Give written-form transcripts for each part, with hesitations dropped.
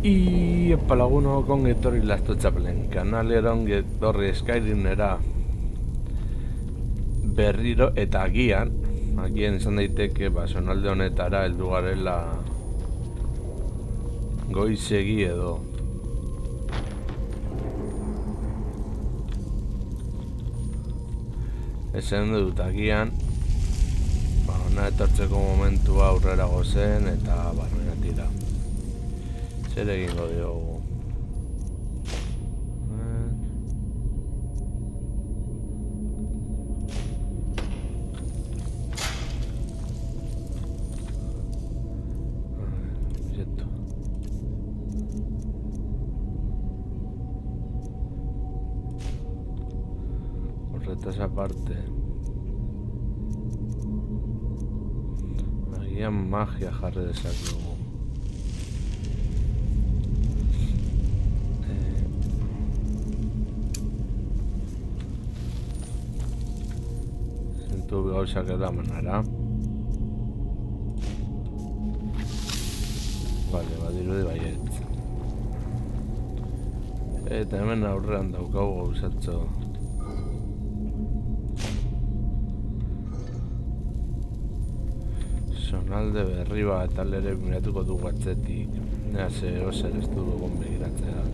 Y lagunok ongi etorri Lasto Txapelen kanalera, ongi etorri Skyrimera berriro, eta agian izan daiteke zonalde honetara heldu garela goizegi edo. Esan dut agian hona etortzeko momentua aurrera gozen eta barrena tira. Zer egingo diogu? Horretaz aparte, agian magia jarri dezakegu. Zentu gauzak edamanara. Bale, badirudi baiet. Eta hemen aurrean daukagu gauzatxo. Zonalde berri bat alere miratuko dugu atzetik. Nea zeo zer ez dugu begiratzea.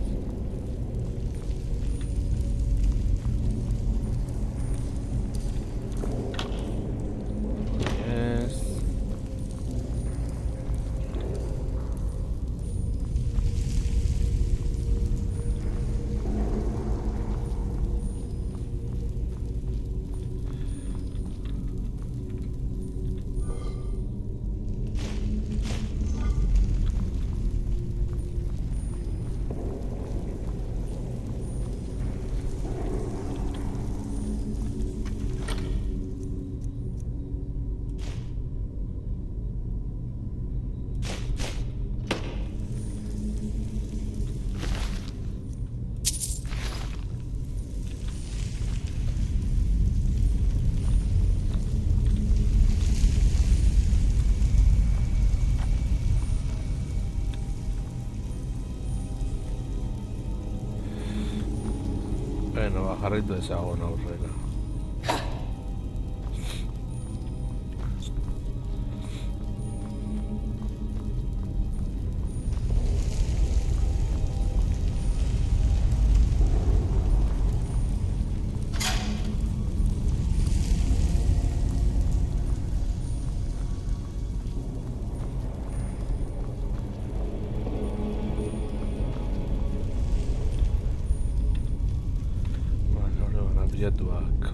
Bueno, jarraitu ezagun aurrera. Jatuak.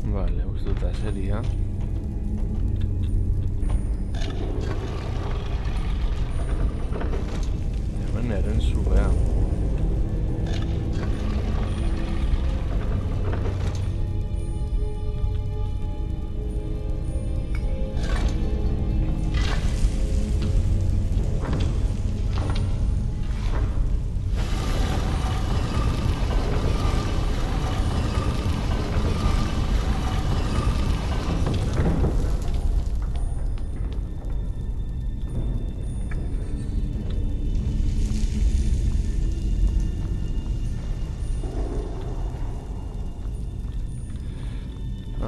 Vale, uste seria. Hemen eren zubean.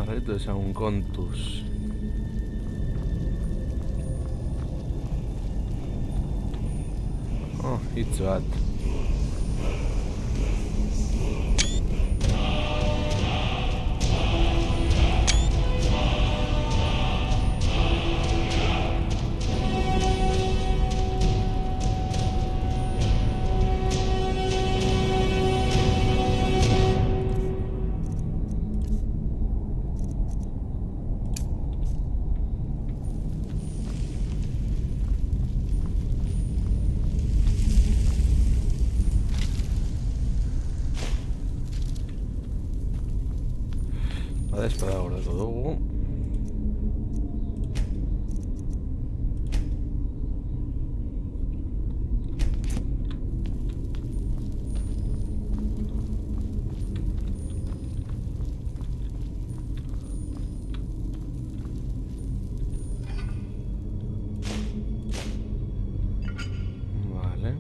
Arretu ezagun kontuz. Oh, hitz bat. espada gordeko dugu. Vale.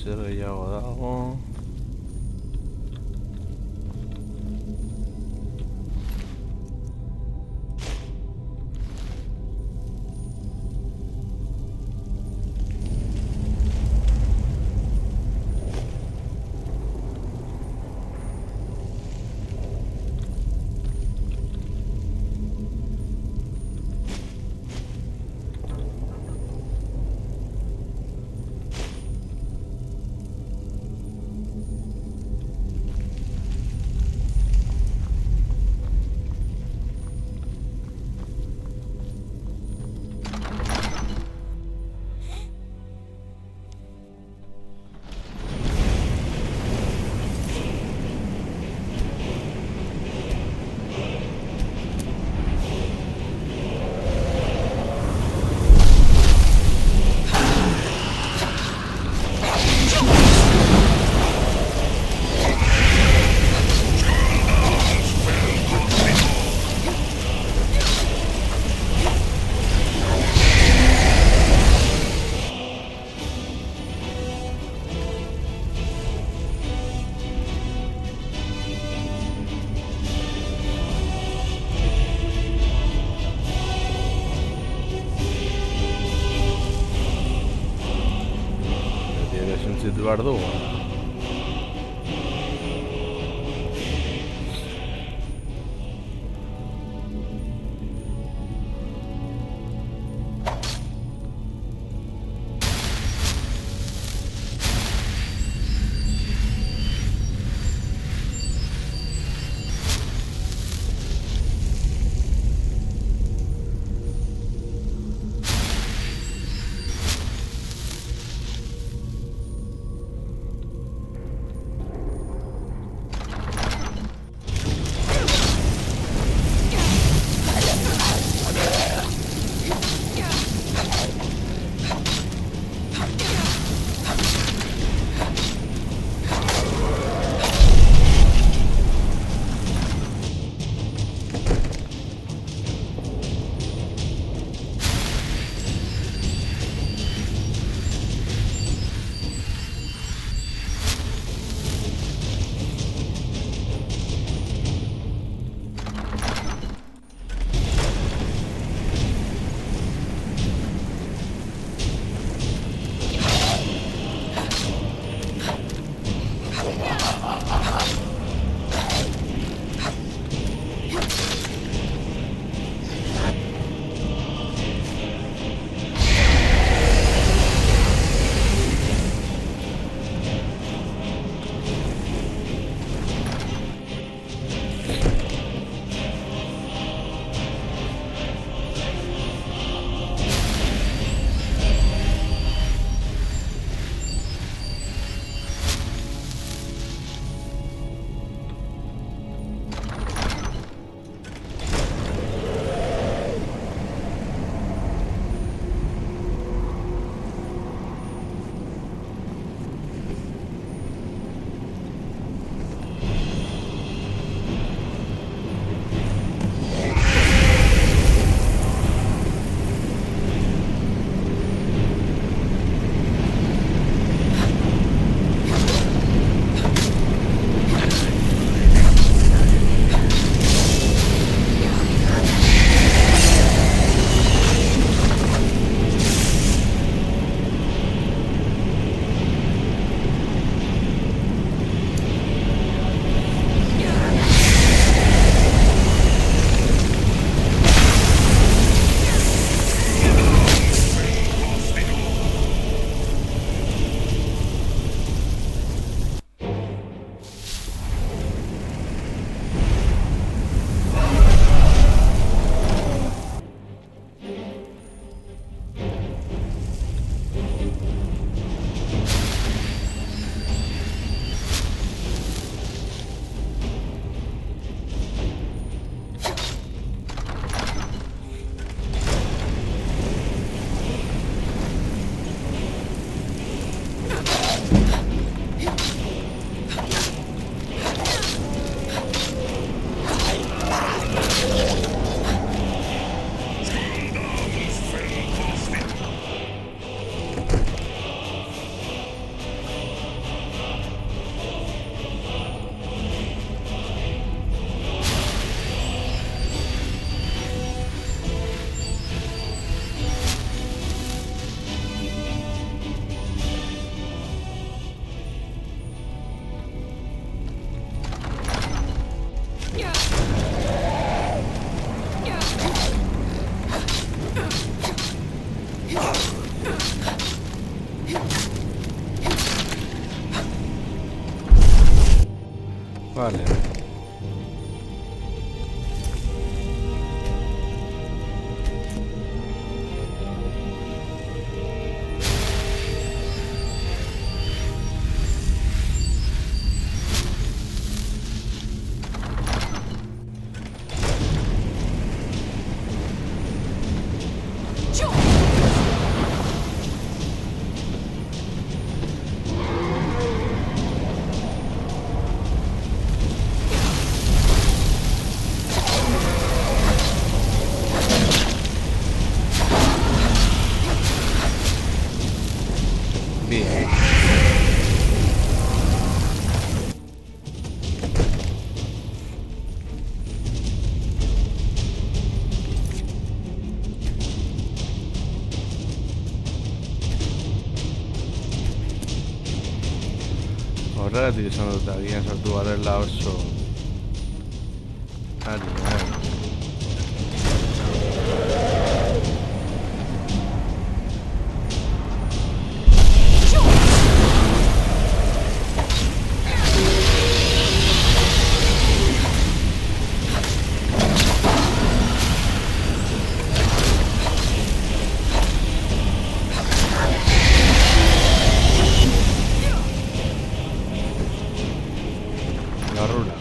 Zer gehiago dago. Zitu behar dugu. Vale. Bien. Horregatik izan dut agian sartu garela oso ari, Garrula.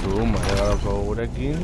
Zoom, aregaroko gurekin.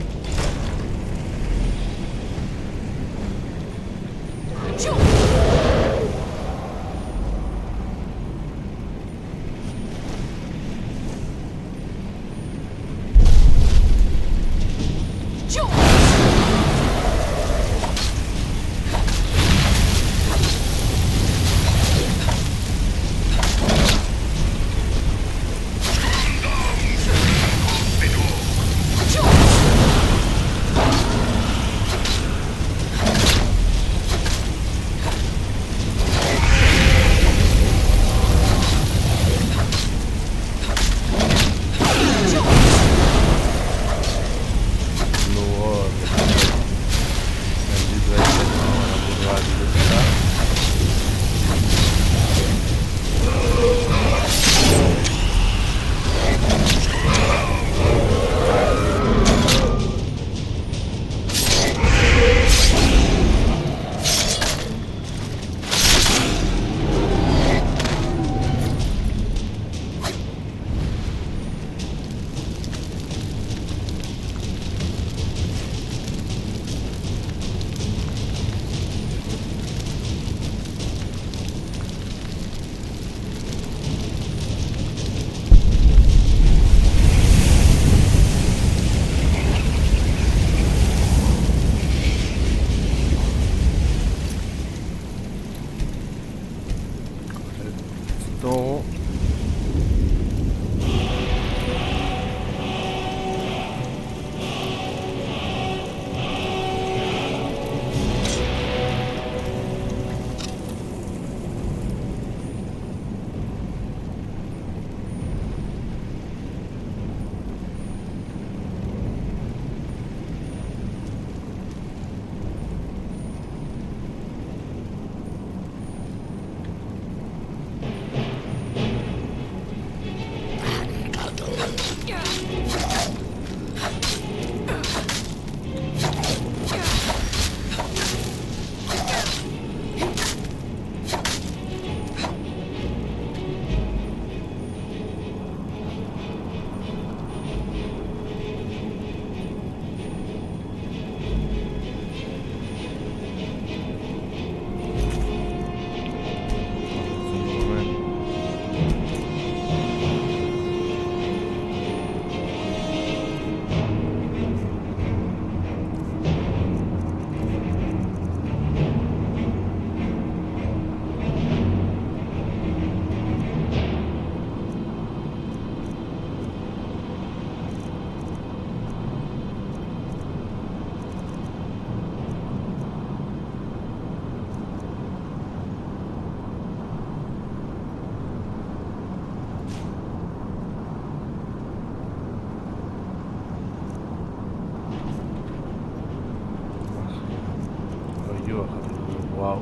Wow.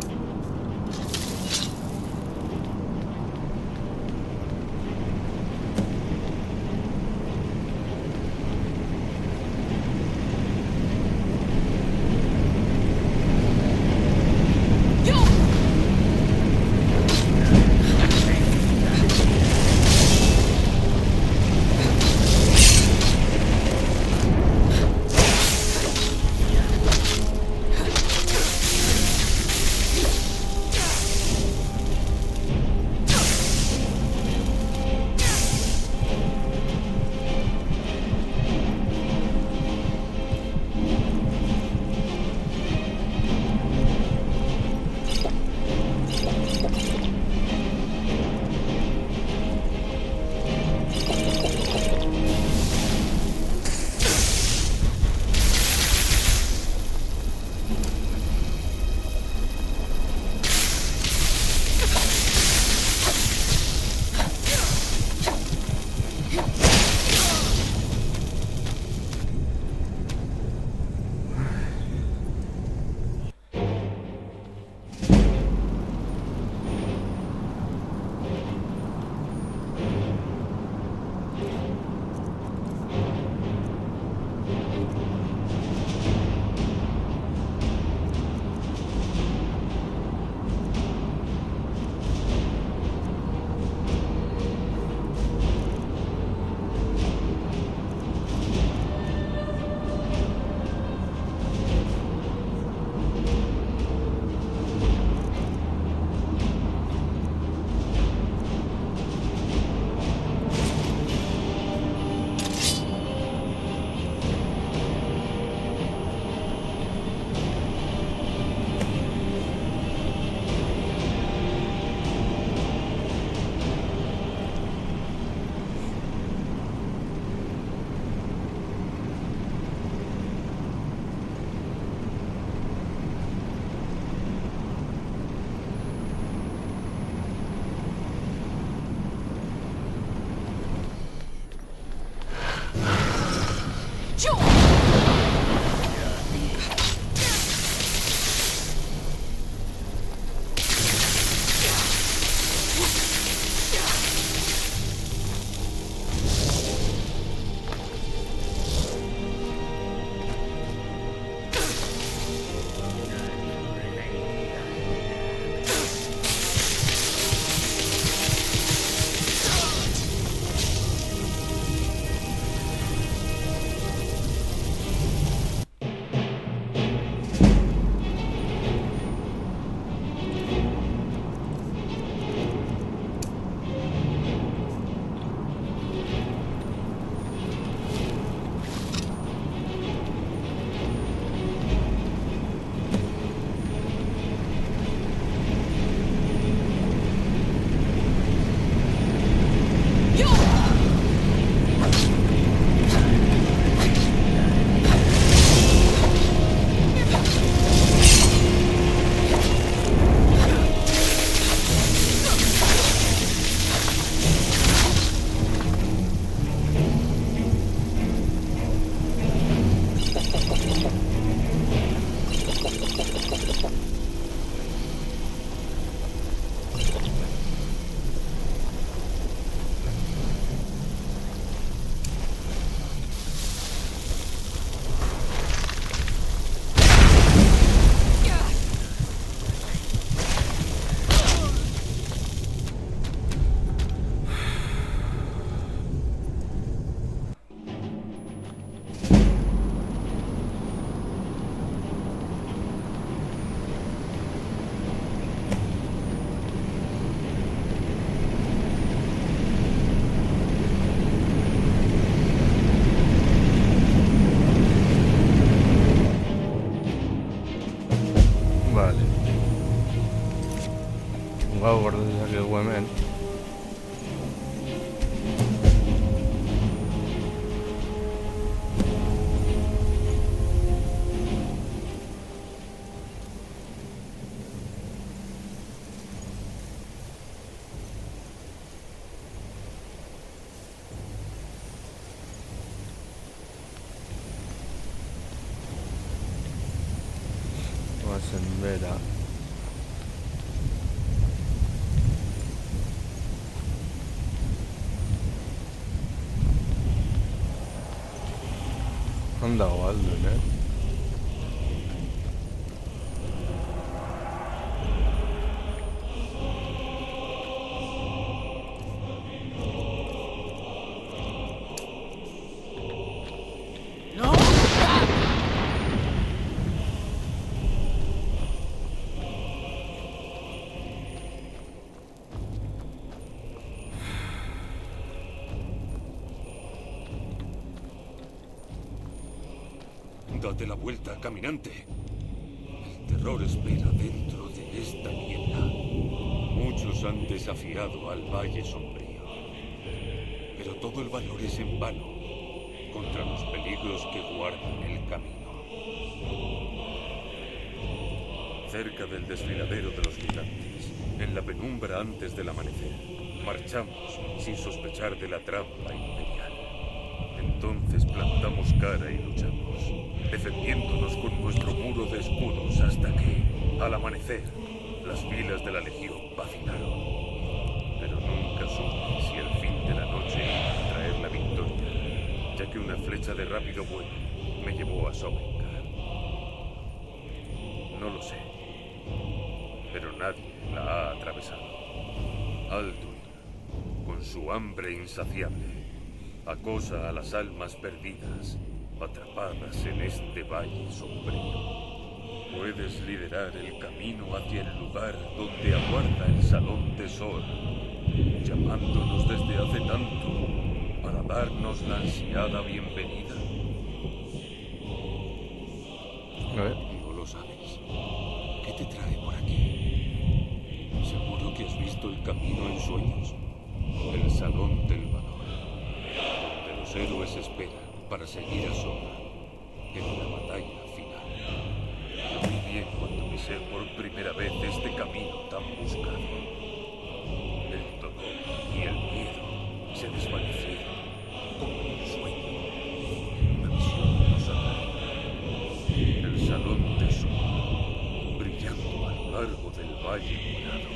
Gaur gordo dezakegu hemen. Goazen bera. Han dago Aldun, Date la vuelta, caminante. El terror espera dentro de esta niebla. Muchos han desafiado al Valle Sombrío. Pero todo el valor es en vano contra los peligros que guardan el camino. Cerca del desfiladero de los gigantes, en la penumbra antes del amanecer, marchamos sin sospechar de la trampa imperial. Entonces plantamos cara y luchamos, defendiéndonos con nuestro muro de escudos hasta que, al amanecer, las filas de la Legión vacilaron. Pero nunca supe si el fin de la noche iba a traer la victoria, ya que una flecha de rápido vuelo me llevó a Sovngarde. No lo sé, pero nadie la ha atravesado. Alduin, con su hambre insaciable, acosa a las almas perdidas, atrapadas en este valle sombrío. Puedes liderar el camino hacia el lugar donde aguarda el Salón de Sol, llamándonos desde hace tanto para darnos la ansiada bienvenida. No lo sabes. ¿Qué te trae por aquí? Seguro que has visto el camino en sueños. El Salón del Valor, donde los héroes esperan para seguir a Soma en la batalla final. Lo vi bien cuando pisé por primera vez este camino tan buscado. El dolor y el miedo se desvanecieron como un sueño. Una visión nos atrae. El Salón de Soma, brillando a lo largo del Valle Morado.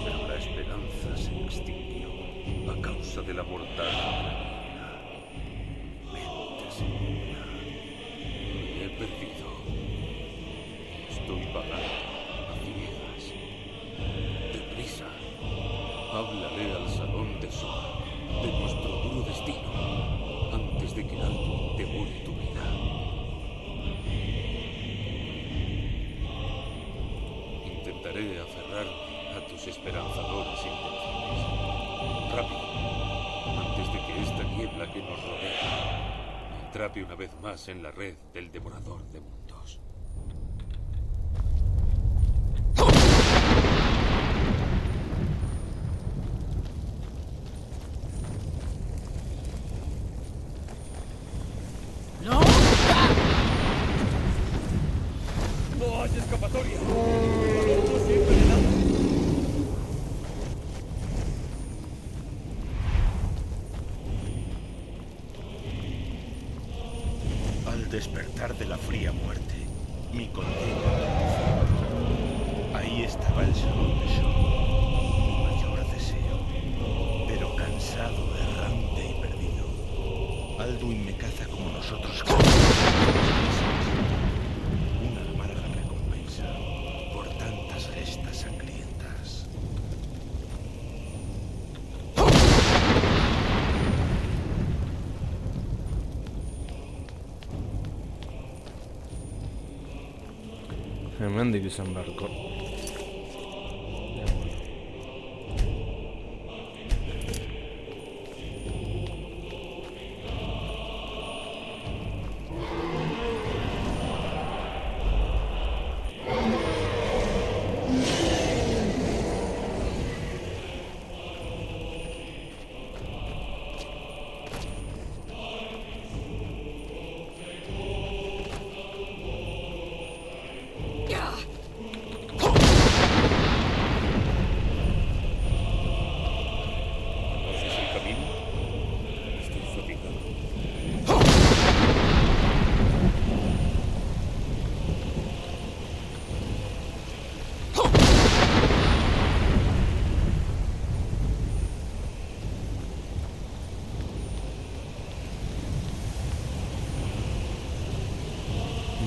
Pero la esperanza se extinguió a causa de la mortal neblina. Mente segura. Me he perdido. Estoy vagando a ciegas. Deprisa. Háblale al Salón de Sol de nuestro duro destino antes de que algo devore tu vida. Intentaré aferrarme a tus esperanzadoras intenciones. Rápido, antes de que esta niebla que nos rodea me atrape una vez más en la red del devorador de mundos. ¡No! ¡No hay escapatoria! ¡No sirve de nada! Al despertar de la fría muerte, mi condena renunció. Ahí estaba el Salón de Sol, mi mayor deseo, pero cansado, errante y perdido. Alduin me caza como nosotros una amarga recompensa por tantas gestas sangrientas. Hemendik izan beharko.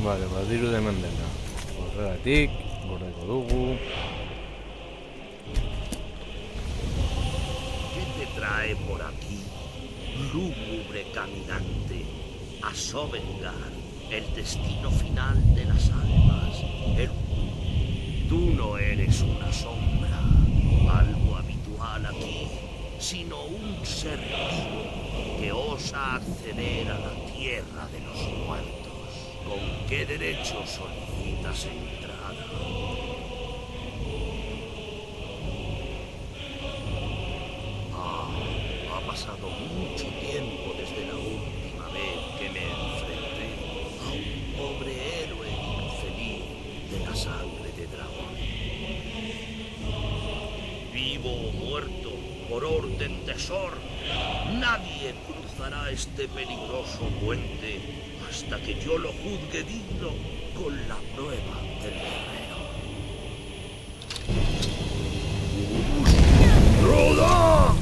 Vale, badiru de mendena. Horregatik, gordeko dugu. ¿Qué te trae por aquí, lúgubre caminante, a sovengar el destino final de las almas? Tú no eres una sombra, algo habitual aquí, sino un ser vivo que osa acceder a la tierra de los muertos. ¿Con qué derecho solicitas entrada? Ha pasado mucho tiempo desde la última vez que me enfrenté a un pobre héroe infeliz de la sangre de dragón. Vivo o muerto, por orden de Sor, nadie cruzará este peligroso puente hasta que yo lo juzgue digno con la prueba del guerrero. ¡Roda!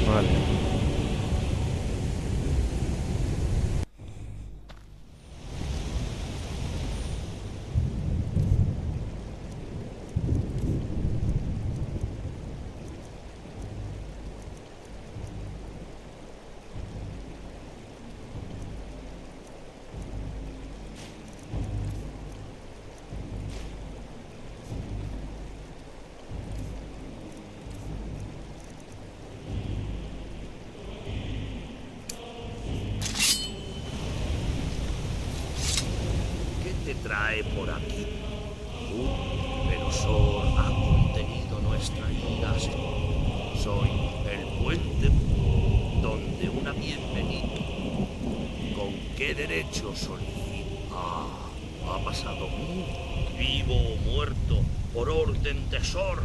Vale. ¿Qué te trae por aquí? Pero Sor ha contenido nuestra ira. Soy el puente donde una bienvenida. ¿Con qué derecho solicito? Ha pasado mucho, vivo o muerto, por orden de Sor.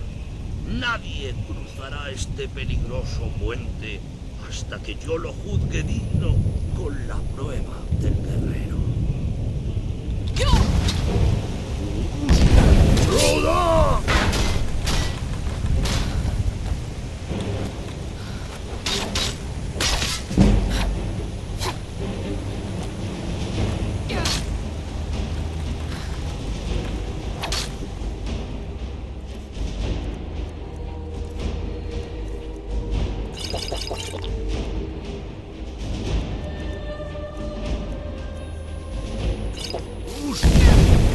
Nadie cruzará este peligroso puente hasta que yo lo juzgue digno con la prueba del guerrero. ¡Roda!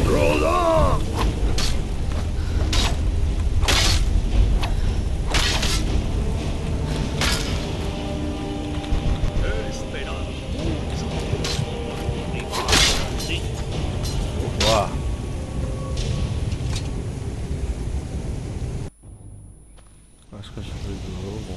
¡Roda! He esperado mucho tiempo. Sí. Buah. Asko sufritu dugu.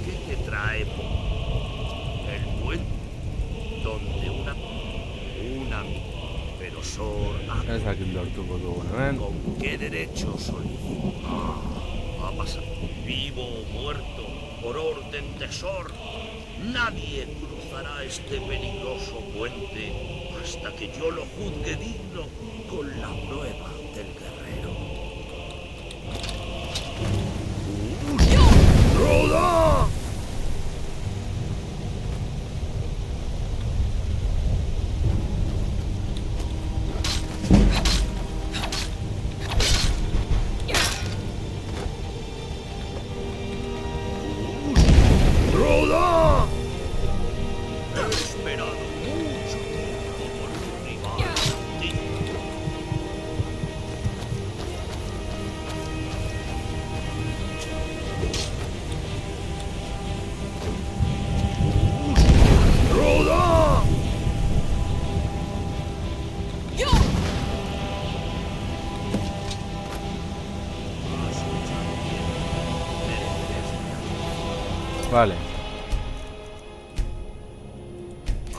¿Qué te trae el puente donde una pero Sor Ez dakit lortuko dugu hemen. ¿con qué derecho solicito? Ha pasado vivo o muerto por orden de Sor. Nadie cruzará este peligroso puente hasta que yo lo juzgue digno con la prueba del guerrero. ¡Roda! ¡Roda! He esperado mucho tiempo por un rival digno. ¡Roda! Has luchado bien. Mereces mi amor. Vale.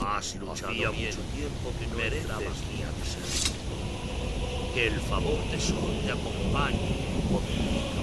Has luchado bien. Mucho tiempo que no mereces mi aviso. Que el favor de Sol te acompañe por tu camino.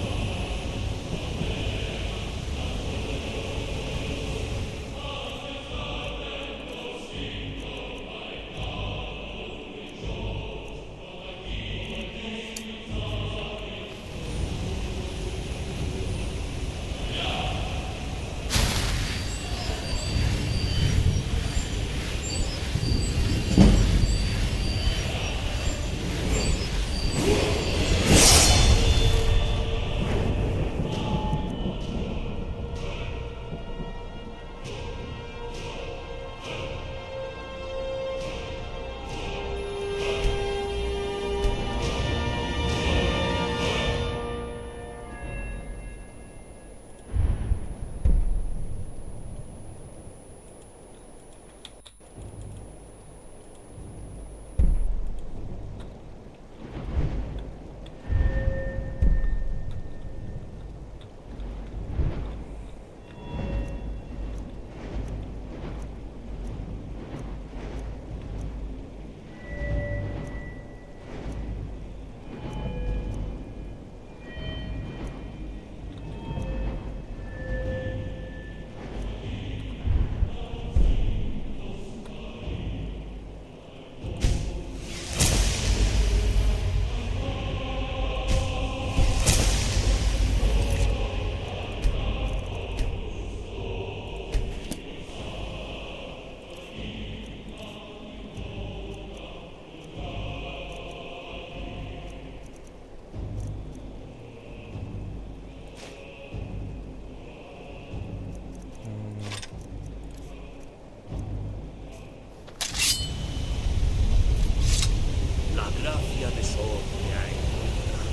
La gracia de Sol me ha encontrado,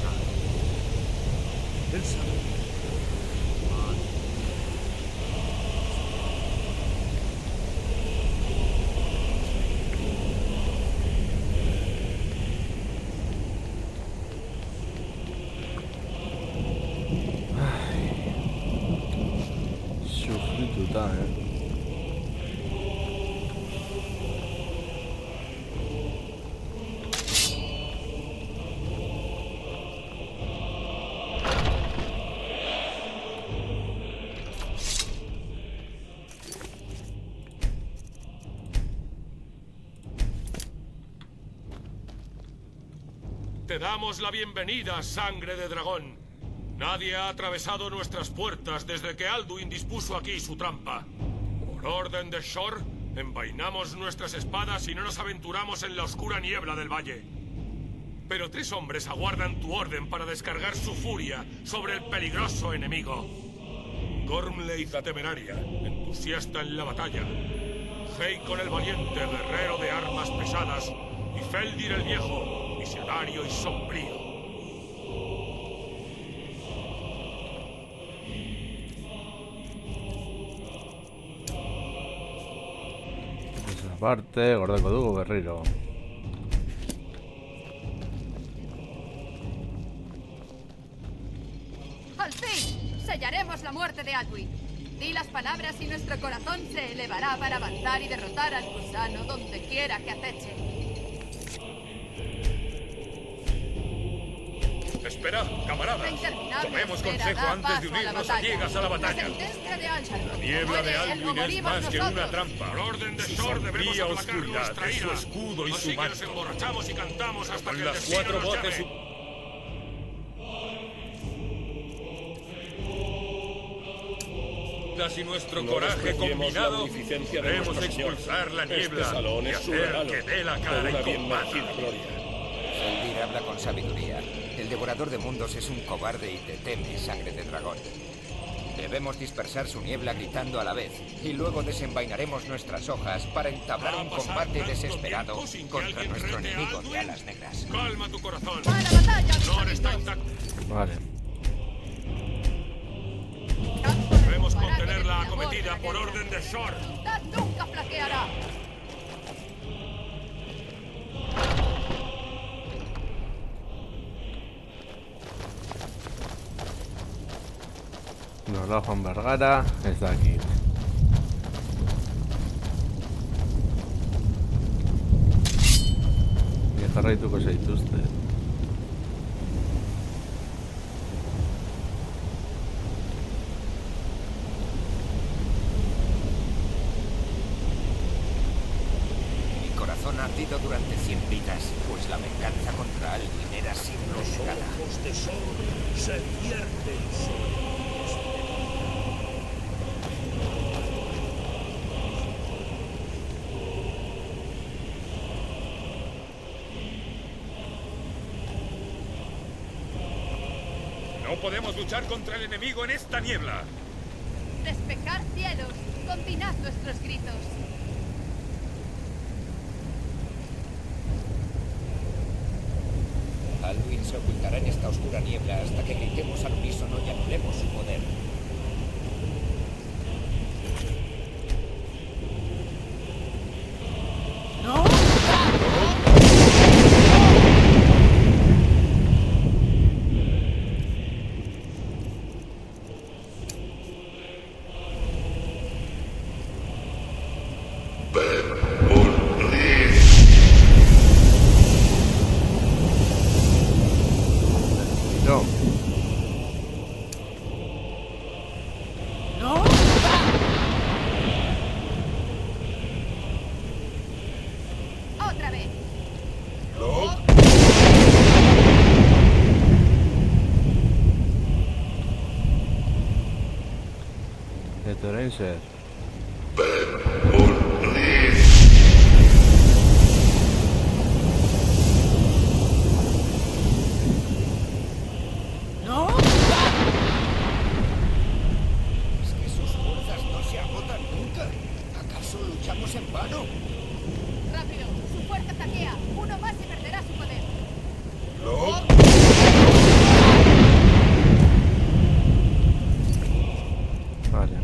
¿sabes? El saber. Sufrí total, Te damos la bienvenida, sangre de dragón. Nadie ha atravesado nuestras puertas desde que Alduin dispuso aquí su trampa. Por orden de Shor, envainamos nuestras espadas y no nos aventuramos en la oscura niebla del valle. Pero 3 hombres aguardan tu orden para descargar su furia sobre el peligroso enemigo. Gormleith la temeraria, entusiasta en la batalla. Haakon el valiente, guerrero de armas pesadas. Y Feldir el viejo, visionario y sombrío. esa parte, Gordaco Dugo, guerrero. ¡Al fin! Sellaremos la muerte de Alduin. Di las palabras y nuestro corazón se elevará para avanzar y derrotar al gusano donde quiera que aceche. Espera, camaradas. Tomemos consejo antes de unirnos a ciegas a la batalla. La sentencia de Anshalroth niebla de Oye, Alduin es morimos más que una nosotros. trampa. Por orden de Su Shor debemos sombría aplacar oscuridad nuestra es su ira. escudo y Así su que nos manto. emborrachamos y cantamos hasta que Con el las destino 4 nos voces... llame. y nuestro No coraje despreciemos combinado, la munificencia de debemos nuestro Señor. expulsar la Este niebla salón y es su hacer regalo que dé la por cara una y bien combata. merecida gloria. Eldir habla con sabiduría. El devorador de mundos es un cobarde y te teme, sangre de dragón. Debemos dispersar su niebla gritando a la vez, y luego desenvainaremos nuestras hojas para entablar un combate desesperado contra nuestro enemigo de alas negras. Calma tu corazón. ¡A la batalla, mis Nor está amigos! intacto. Vale. Debemos Para contener que la el amor de acometida la por guerra. orden de Shor. La voluntad nunca flaqueará. No, la Juan Vergara es de aquí. Jarraituko zaituzte. Mi corazón ha ardido durante 100 vidas, pues la venganza contra Alduin era siempre Los negada. ojos de Sol se vierten sobre mi espíritu. No podemos luchar contra el enemigo en esta niebla. Despejar cielos. Combinad nuestros gritos. Alduin se ocultará en esta oscura niebla hasta que gritemos al unísono y anulemos su poder. No. Otra vez. De Torenser. ¿Es que sus fuerzas no se agotan nunca? ¿Acaso luchamos en vano? Rápido. Su fuerza taquea. Uno más y perderá su poder. Vale.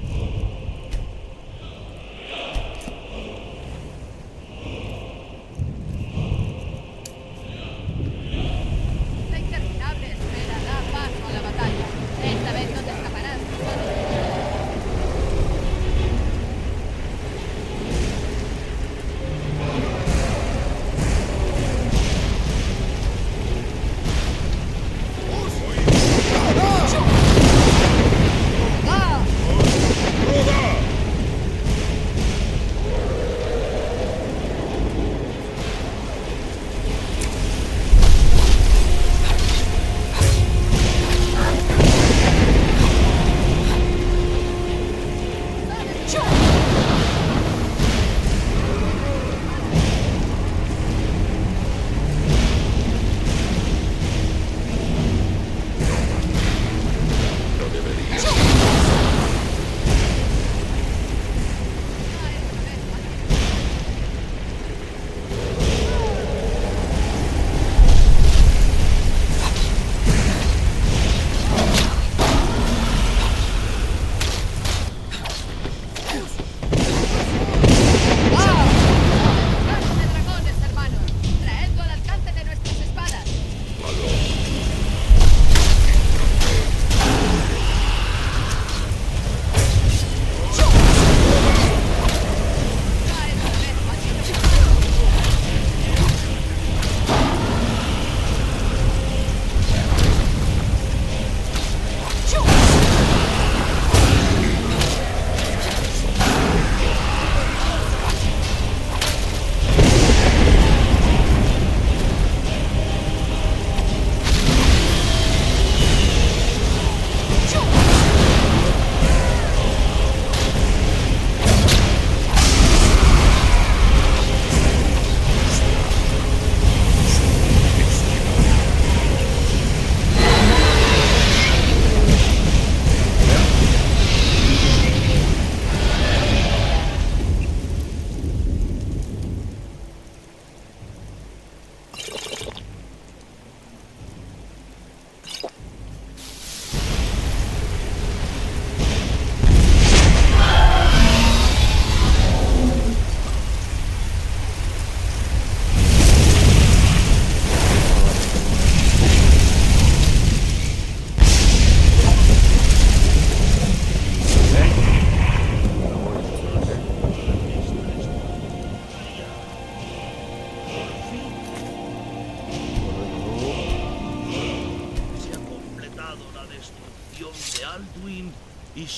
La interminable espera da paso a la batalla. Esta vez no te escaparás.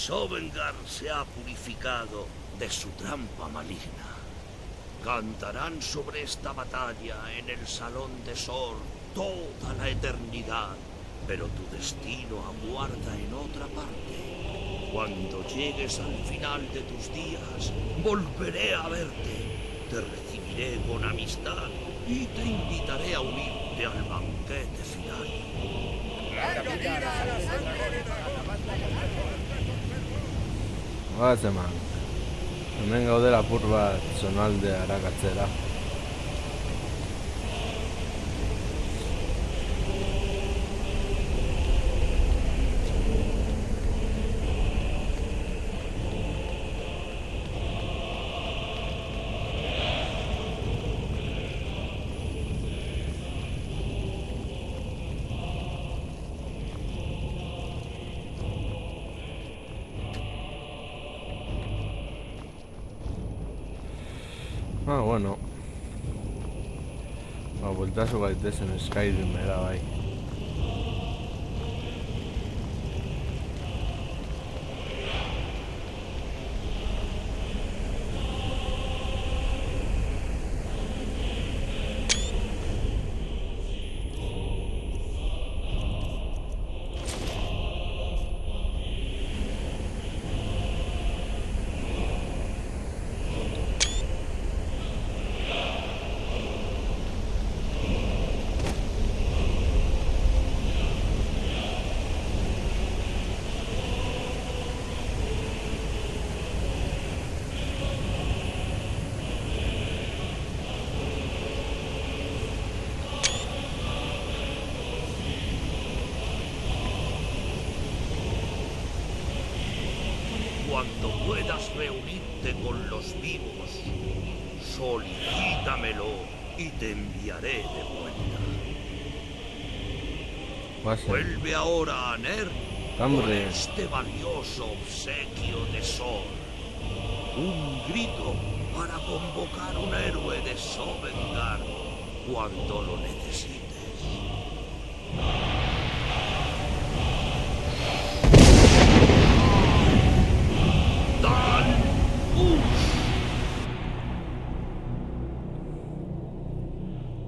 Sovngarde se ha purificado de su trampa maligna. Cantarán sobre esta batalla en el Salón de Sor toda la eternidad, pero tu destino aguarda en otra parte. Cuando llegues al final de tus días, volveré a verte, te recibiré con amistad y te invitaré a unirte al banquete final. Ba, zeman. Hemen gaudela apur bat zonalde arakatzera. Ah, bueno. Ba, bueltazu gaitezen Skyrimera bai. Cuando puedas reunirte con los vivos, solicítamelo y te enviaré de vuelta. Guazen. Vuelve ahora a Ner con Hombre. este valioso obsequio de Sol. Un grito para convocar un héroe de Sovngarde cuando lo necesites. ¡Dan Ush!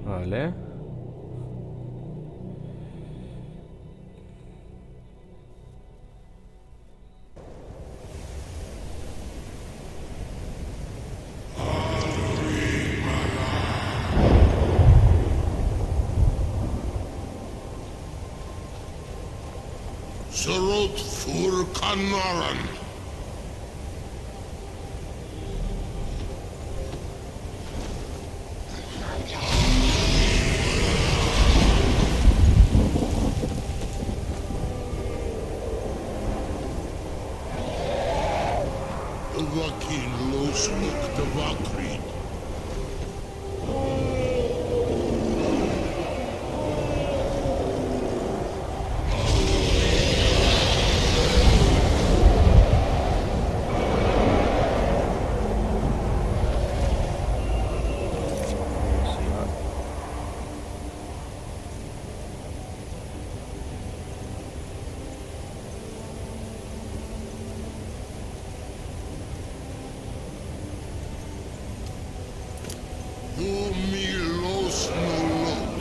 Vale. Surut Fur Kanaran. Vakin Los Muktavakrid. Milos Nolot.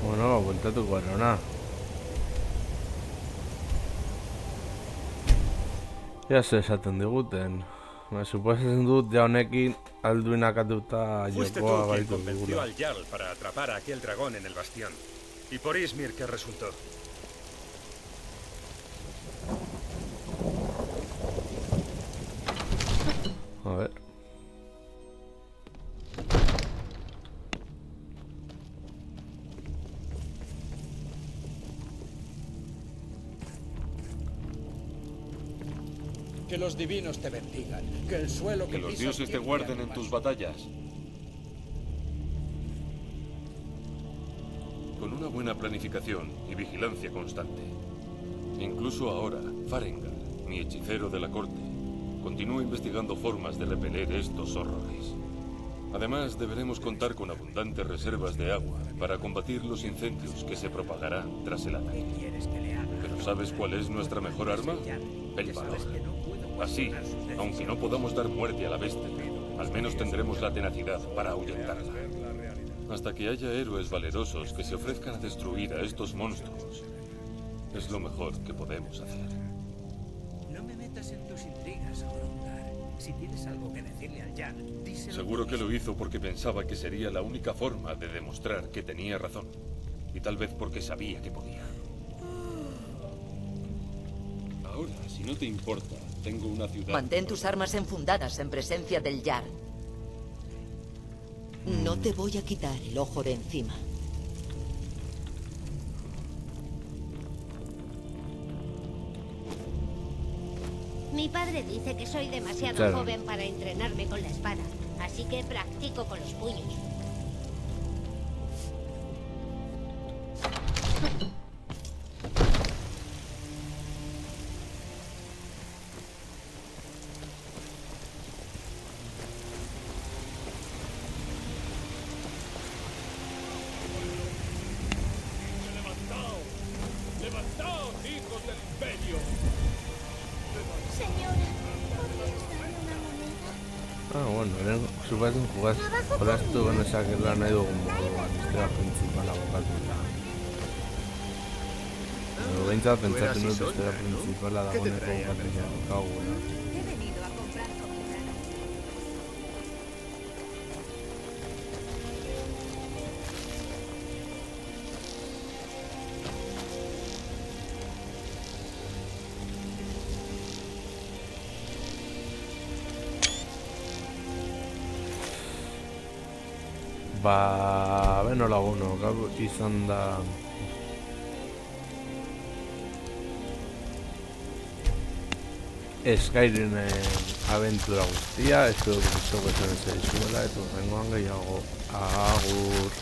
Bueno, bueltatuko gara. Ja ze esaten diguten. Me suposatzen dut ja honekin alduinakatuta Fuiste tú jokoa quien gaitu convenció dugula. al Jarl para atrapar a aquel dragón en el bastión. ¿Y por Izmir qué resultó? Que los divinos te bendigan. Que el suelo Que los dioses te guarden en tus batallas. Con una buena planificación y vigilancia constante. Incluso ahora, Farengar, mi hechicero de la corte, continúa investigando formas de repeler estos horrores. Además, deberemos contar con abundantes reservas de agua para combatir los incendios que se propagarán tras el ataque. ¿Pero sabes cuál es nuestra mejor arma? El valor. Así, aunque no podamos dar muerte a la bestia, al menos tendremos la tenacidad para ahuyentarla. Hasta que haya héroes valerosos que se ofrezcan a destruir a estos monstruos, es lo mejor que podemos hacer. No me metas en tus intrigas, Hrothgar. Si tienes algo que decirle al Jarl, díselo. Seguro que lo hizo porque pensaba que sería la única forma de demostrar que tenía razón. Y tal vez porque sabía que podía. Ahora, si no te importa, tengo una ciudad... Mantén tus armas enfundadas en presencia del Jarl. No te voy a quitar el ojo de encima. Mi padre dice que soy demasiado Claro. joven para entrenarme con la espada, así que practico con los puños. ¡Levantaos! ¡Levantaos, hijos del imperio! Señora, ¿podrías darme una moneda? Ah, bueno, suposen jugar con esto con esa que la han ido como la historia principal a bukatu. Pero behintzat pentsatzen dut historia principala dagoeneko bukatzea daukagula. He venido a comprar comida. Ba, beno laguno, gaur izan da... Skyrimen abentura guztia, espero que gustoko izan ez zaizuela, eta horrengoan gehiago, agur.